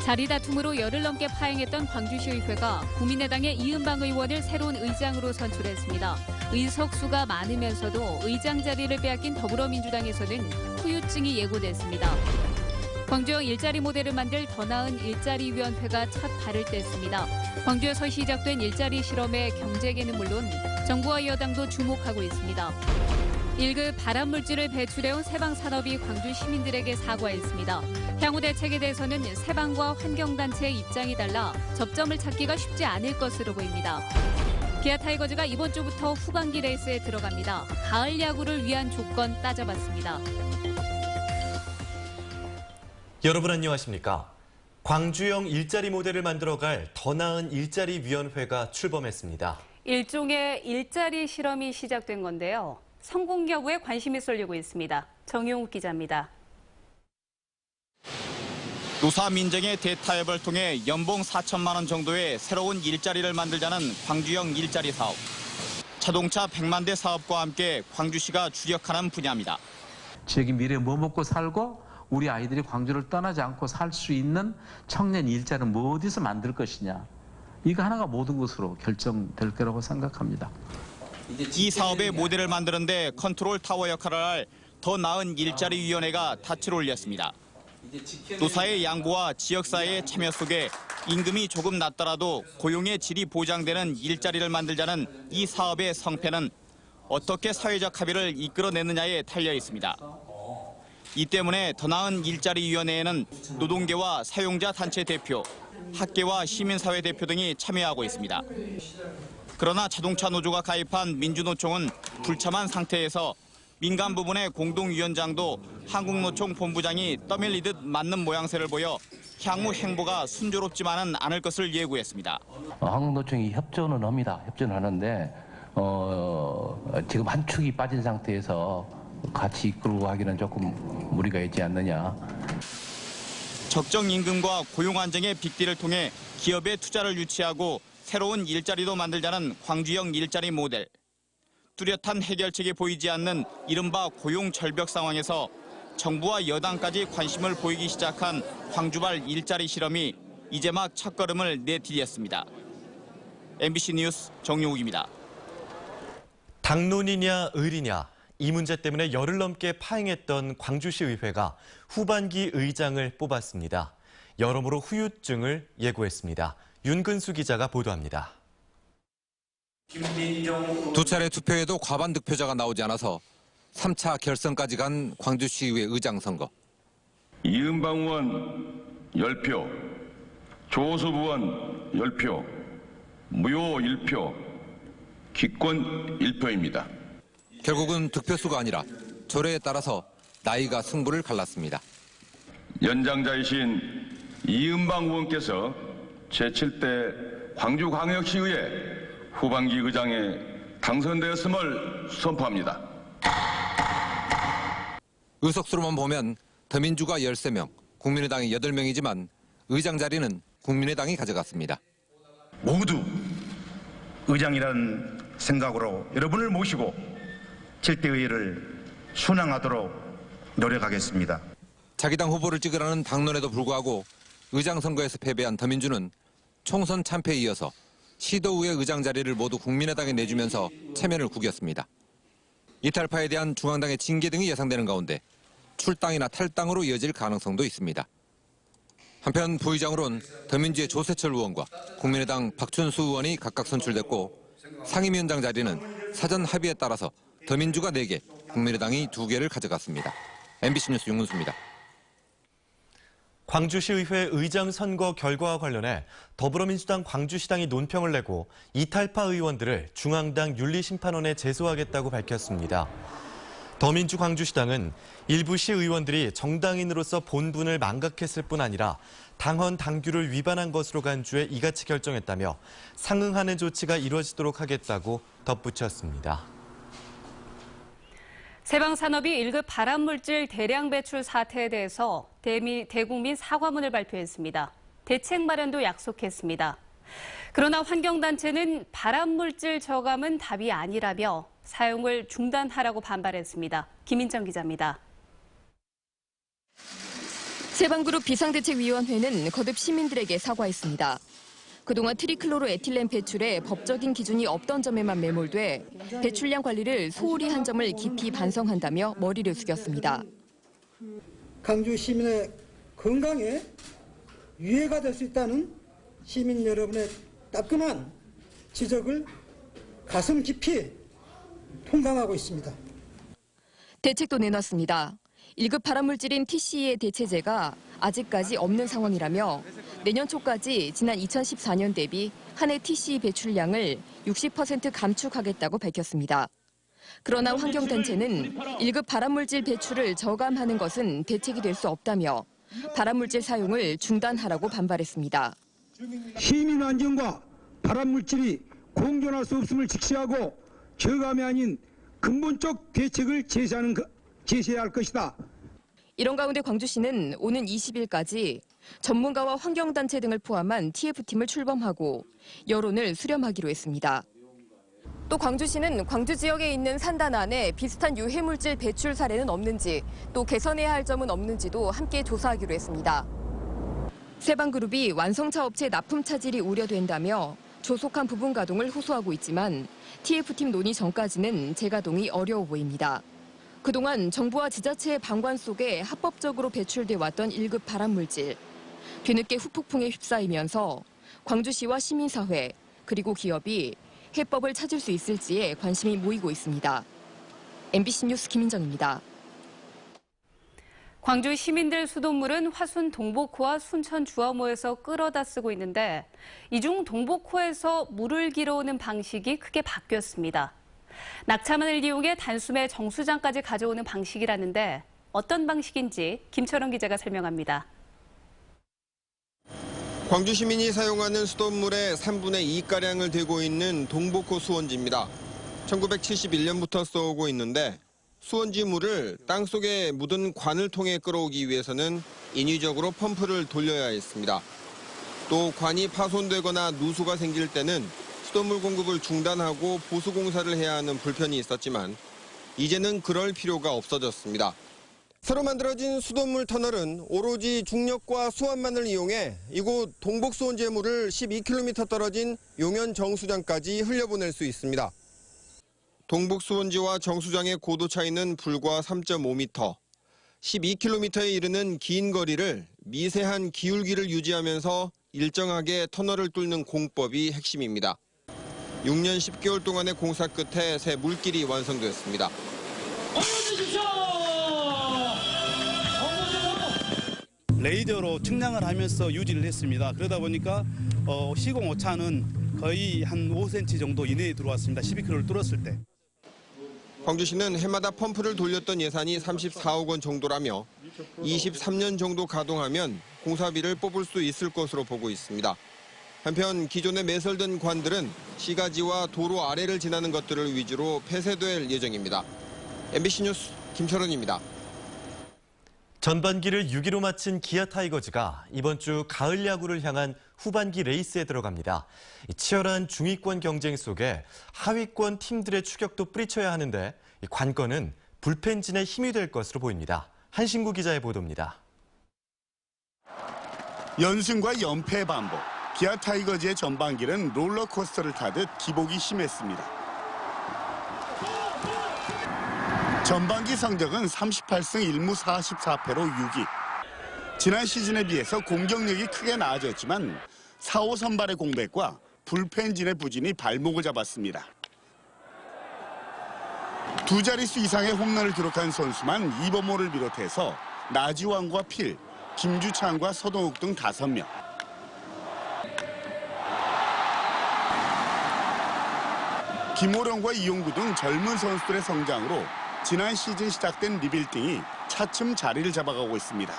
자리 다툼으로 열흘 넘게 파행했던 광주시의회가 국민의당의 이은방 의원을 새로운 의장으로 선출했습니다. 의석수가 많으면서도 의장 자리를 빼앗긴 더불어민주당에서는 후유증이 예고됐습니다. 광주형 일자리 모델을 만들 더 나은 일자리위원회가 첫 발을 뗐습니다. 광주에서 시작된 일자리 실험의 경제계는 물론 정부와 여당도 주목하고 있습니다. 1급 발암물질을 배출해온 세방산업이 광주 시민들에게 사과했습니다. 향후 대책에 대해서는 세방과 환경단체의 입장이 달라 접점을 찾기가 쉽지 않을 것으로 보입니다. 기아 타이거즈가 이번 주부터 후반기 레이스에 들어갑니다. 가을 야구를 위한 조건 따져봤습니다. 여러분 안녕하십니까? 광주형 일자리 모델을 만들어갈 더 나은 일자리위원회가 출범했습니다. 일종의 일자리 실험이 시작된 건데요. 성공 여부에 관심이 쏠리고 있습니다. 정용욱 기자입니다. 노사 민정의 대타협을 통해 연봉 4천만 원 정도의 새로운 일자리를 만들자는 광주형 일자리 사업. 자동차 100만 대 사업과 함께 광주시가 주력하는 분야입니다. 지역의 미래에 뭐 먹고 살고 우리 아이들이 광주를 떠나지 않고 살 수 있는 청년 일자리를 뭐 어디서 만들 것이냐. 이거 하나가 모든 것으로 결정될 거라고 생각합니다. 이 사업의 모델을 만드는데 컨트롤 타워 역할을 할 더 나은 일자리위원회가 닻을 올렸습니다. 노사의 양보와 지역사회의 참여 속에 임금이 조금 낮더라도 고용의 질이 보장되는 일자리를 만들자는 이 사업의 성패는 어떻게 사회적 합의를 이끌어내느냐에 달려 있습니다. 이 때문에 더 나은 일자리위원회에는 노동계와 사용자 단체 대표, 학계와 시민사회 대표 등이 참여하고 있습니다. 그러나 자동차 노조가 가입한 민주노총은 불참한 상태에서 민간 부분의 공동위원장도 한국노총 본부장이 떠밀리듯 맞는 모양새를 보여 향후 행보가 순조롭지만은 않을 것을 예고했습니다. 한국노총이 협조는 합니다. 협조는 하는데 지금 한 축이 빠진 상태에서 같이 이끌고 하기는 조금 무리가 있지 않느냐. 적정 임금과 고용 안정의 빅딜을 통해 기업의 투자를 유치하고 새로운 일자리도 만들자는 광주형 일자리 모델. 뚜렷한 해결책이 보이지 않는 이른바 고용 절벽 상황에서 정부와 여당까지 관심을 보이기 시작한 광주발 일자리 실험이 이제 막 첫걸음을 내디뎠습니다. MBC 뉴스 정용욱입니다. 당론이냐 의리냐 이 문제 때문에 열흘 넘게 파행했던 광주시의회가 후반기 의장을 뽑았습니다. 여러모로 후유증을 예고했습니다. 윤근수 기자가 보도합니다. 두 차례 투표에도 과반 득표자가 나오지 않아서 3차 결선까지 간 광주시의회 의장 선거. 이은방 의원 10표, 조호섭 의원 10표, 무효 1표, 기권 1표입니다. 결국은 득표수가 아니라 조례에 따라서 나이가 승부를 갈랐습니다. 연장자이신 이은방 의원께서 제7대 광주광역시의회 후반기 의장에 당선되었음을 선포합니다. 의석수로만 보면 더민주가 13명, 국민의당이 8명이지만 의장 자리는 국민의당이 가져갔습니다. 모두 의장이라는 생각으로 여러분을 모시고 7대 의회를 순항하도록 노력하겠습니다. 자기 당 후보를 찍으라는 당론에도 불구하고 의장 선거에서 패배한 더민주는 총선 참패에 이어서 시도의회 의장 자리를 모두 국민의당에 내주면서 체면을 구겼습니다. 이탈파에 대한 중앙당의 징계 등이 예상되는 가운데 출당이나 탈당으로 이어질 가능성도 있습니다. 한편 부의장으로는 더민주의 조세철 의원과 국민의당 박춘수 의원이 각각 선출됐고 상임위원장 자리는 사전 합의에 따라서 더민주가 4개, 국민의당이 2개를 가져갔습니다. MBC 뉴스 윤근수입니다. 광주시의회 의장 선거 결과와 관련해 더불어민주당 광주시당이 논평을 내고 이탈파 의원들을 중앙당 윤리심판원에 제소하겠다고 밝혔습니다. 더민주 광주시당은 일부 시의원들이 정당인으로서 본분을 망각했을 뿐 아니라 당헌 당규를 위반한 것으로 간주해 이같이 결정했다며 상응하는 조치가 이루어지도록 하겠다고 덧붙였습니다. 세방산업이 1급 발암물질 대량 배출 사태에 대해서 대국민 사과문을 발표했습니다. 대책 마련도 약속했습니다. 그러나 환경단체는 발암물질 저감은 답이 아니라며 사용을 중단하라고 반발했습니다. 김인정 기자입니다. 세방그룹 비상대책위원회는 거듭 시민들에게 사과했습니다. 그동안 트리클로로에틸렌 배출에 법적인 기준이 없던 점에만 매몰돼 배출량 관리를 소홀히 한 점을 깊이 반성한다며 머리를 숙였습니다. 광주 시민의 건강에 유해가 될 수 있다는 시민 여러분의 따끔한 지적을 가슴 깊이 통감하고 있습니다. 대책도 내놨습니다. 1급 발암물질인 TC의 대체제가 아직까지 없는 상황이라며 내년 초까지 지난 2014년 대비 한 해 TC 배출량을 60% 감축하겠다고 밝혔습니다. 그러나 환경단체는 1급 발암물질 배출을 저감하는 것은 대책이 될 수 없다며 발암물질 사용을 중단하라고 반발했습니다. 시민 안전과 발암물질이 공존할 수 없음을 직시하고 저감이 아닌 근본적 대책을 제시해야 할 것이다. 이런 가운데 광주시는 오는 20일까지 전문가와 환경단체 등을 포함한 TF팀을 출범하고 여론을 수렴하기로 했습니다. 또 광주시는 광주 지역에 있는 산단 안에 비슷한 유해물질 배출 사례는 없는지 또 개선해야 할 점은 없는지도 함께 조사하기로 했습니다. 세방그룹이 완성차 업체 납품 차질이 우려된다며 조속한 부분 가동을 호소하고 있지만 TF팀 논의 전까지는 재가동이 어려워 보입니다. 그동안 정부와 지자체의 방관 속에 합법적으로 배출돼 왔던 1급 발암물질. 뒤늦게 후폭풍에 휩싸이면서 광주시와 시민사회 그리고 기업이 해법을 찾을 수 있을지에 관심이 모이고 있습니다. MBC 뉴스 김인정입니다. 광주 시민들 수돗물은 화순 동복호와 순천 주화모에서 끌어다 쓰고 있는데 이 중 동복호에서 물을 길어오는 방식이 크게 바뀌었습니다. 낙차만을 이용해 단숨에 정수장까지 가져오는 방식이라는데 어떤 방식인지 김철원 기자가 설명합니다. 광주 시민이 사용하는 수돗물의 3분의 2가량을 대고 있는 동복호 수원지입니다. 1971년부터 써오고 있는데 수원지 물을 땅속에 묻은 관을 통해 끌어오기 위해서는 인위적으로 펌프를 돌려야 했습니다. 또 관이 파손되거나 누수가 생길 때는 수돗물 공급을 중단하고 보수 공사를 해야 하는 불편이 있었지만 이제는 그럴 필요가 없어졌습니다. 새로 만들어진 수돗물 터널은 오로지 중력과 수압만을 이용해 이곳 동복수원지의 물을 12km 떨어진 용현 정수장까지 흘려보낼 수 있습니다. 동복수원지와 정수장의 고도 차이는 불과 3.5m, 12km에 이르는 긴 거리를 미세한 기울기를 유지하면서 일정하게 터널을 뚫는 공법이 핵심입니다. 6년 10개월 동안의 공사 끝에 새 물길이 완성됐습니다. 레이더로 측량을 하면서 유지를 했습니다. 그러다 보니까 시공 오차는 거의 한 5cm 정도 이내에 들어왔습니다. 12km를 뚫었을 때. 광주시는 해마다 펌프를 돌렸던 예산이 34억 원 정도라며 23년 정도 가동하면 공사비를 뽑을 수 있을 것으로 보고 있습니다. 한편 기존에 매설된 관들은 시가지와 도로 아래를 지나는 것들을 위주로 폐쇄될 예정입니다. MBC 뉴스 김철원입니다. 전반기를 6위로 마친 기아 타이거즈가 이번 주 가을 야구를 향한 후반기 레이스에 들어갑니다. 치열한 중위권 경쟁 속에 하위권 팀들의 추격도 뿌리쳐야 하는데 관건은 불펜진의 힘이 될 것으로 보입니다. 한신구 기자의 보도입니다. 연승과 연패의 반복. 기아 타이거즈의 전반기는 롤러코스터를 타듯 기복이 심했습니다. 전반기 성적은 38승 1무 44패로 6위. 지난 시즌에 비해서 공격력이 크게 나아졌지만 4호 선발의 공백과 불펜진의 부진이 발목을 잡았습니다. 두 자릿수 이상의 홈런을 기록한 선수만 이범호를 비롯해서 나지왕과 필, 김주찬과 서동욱 등 5명. 김호령과 이용구 등 젊은 선수들의 성장으로 지난 시즌 시작된 리빌딩이 차츰 자리를 잡아가고 있습니다.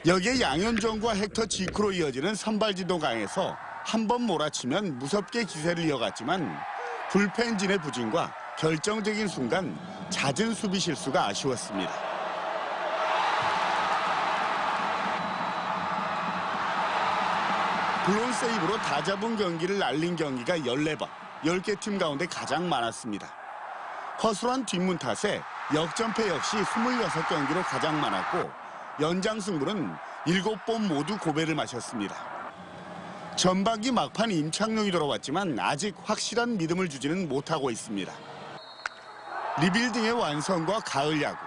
여기에 양현종과 헥터 지크로 이어지는 선발진도 강해서 한 번 몰아치면 무섭게 기세를 이어갔지만 불펜진의 부진과 결정적인 순간 잦은 수비 실수가 아쉬웠습니다. 블론 세이브로 다 잡은 경기를 날린 경기가 14번, 10개 팀 가운데 가장 많았습니다. 허술한 뒷문 탓에 역전패 역시 26경기로 가장 많았고 연장 승부는 7번 모두 고배를 마셨습니다. 전반기 막판 임창용이 돌아왔지만 아직 확실한 믿음을 주지는 못하고 있습니다. 리빌딩의 완성과 가을 야구,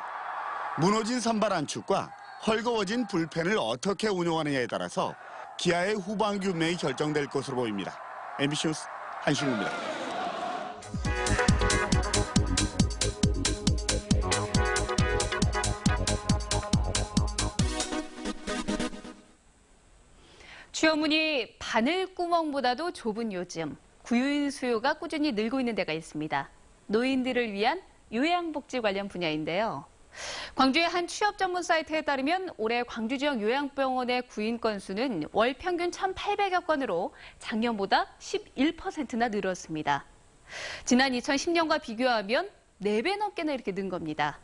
무너진 선발 안축과 헐거워진 불펜을 어떻게 운용하느냐에 따라서 기아의 후반기 운명이 결정될 것으로 보입니다. MBC 뉴스 한신구입니다. 취업문이 바늘구멍보다도 좁은 요즘, 구인 수요가 꾸준히 늘고 있는 데가 있습니다. 노인들을 위한 요양복지 관련 분야인데요. 광주의 한 취업 전문 사이트에 따르면 올해 광주 지역 요양병원의 구인 건수는 월 평균 1,800여 건으로 작년보다 11%나 늘었습니다. 지난 2010년과 비교하면 4배 넘게나 이렇게 는 겁니다.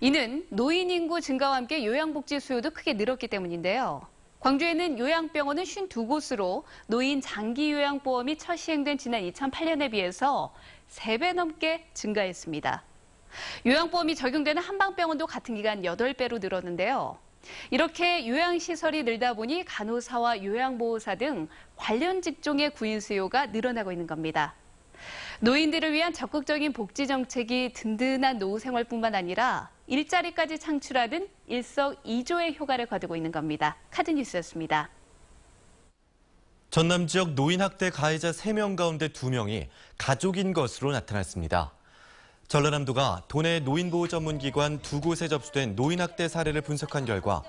이는 노인 인구 증가와 함께 요양복지 수요도 크게 늘었기 때문인데요. 광주에는 요양병원은 52곳으로 노인 장기요양보험이 첫 시행된 지난 2008년에 비해서 3배 넘게 증가했습니다. 요양보험이 적용되는 한방병원도 같은 기간 8배로 늘었는데요. 이렇게 요양시설이 늘다 보니 간호사와 요양보호사 등 관련 직종의 구인 수요가 늘어나고 있는 겁니다. 노인들을 위한 적극적인 복지 정책이 든든한 노후 생활뿐만 아니라 일자리까지 창출하는 일석이조의 효과를 거두고 있는 겁니다. 카드뉴스였습니다. 전남 지역 노인 학대 가해자 3명 가운데 2명이 가족인 것으로 나타났습니다. 전라남도가 도내 노인보호 전문기관 2곳에 접수된 노인학대 사례를 분석한 결과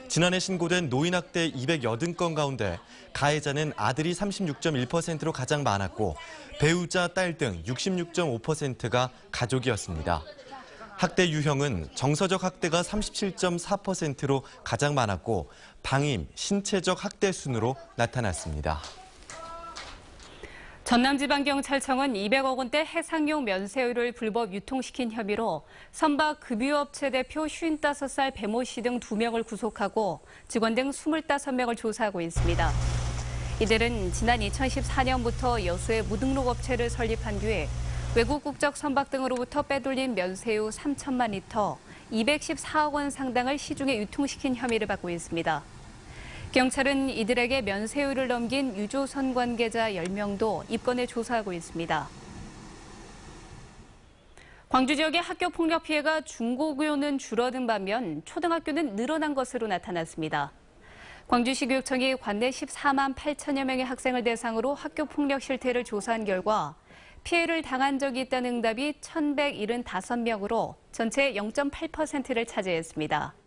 지난해 신고된 노인학대 280건 가운데 가해자는 아들이 36.1%로 가장 많았고 배우자, 딸 등 66.5%가 가족이었습니다. 학대 유형은 정서적 학대가 37.4%로 가장 많았고 방임, 신체적 학대 순으로 나타났습니다. 전남지방경찰청은 200억 원대 해상용 면세유를 불법 유통시킨 혐의로 선박 급유업체 대표 55살 배모 씨 등 2명을 구속하고 직원 등 25명을 조사하고 있습니다. 이들은 지난 2014년부터 여수에 무등록 업체를 설립한 뒤에 외국 국적 선박 등으로부터 빼돌린 면세유 3천만 리터, 214억 원 상당을 시중에 유통시킨 혐의를 받고 있습니다. 경찰은 이들에게 면세유를 넘긴 유조선 관계자 10명도 입건해 조사하고 있습니다. 광주 지역의 학교 폭력 피해가 중고교는 줄어든 반면 초등학교는 늘어난 것으로 나타났습니다. 광주시 교육청이 관내 14만 8천여 명의 학생을 대상으로 학교 폭력 실태를 조사한 결과 피해를 당한 적이 있다는 응답이 1,175명으로 전체의 0.8%를 차지했습니다.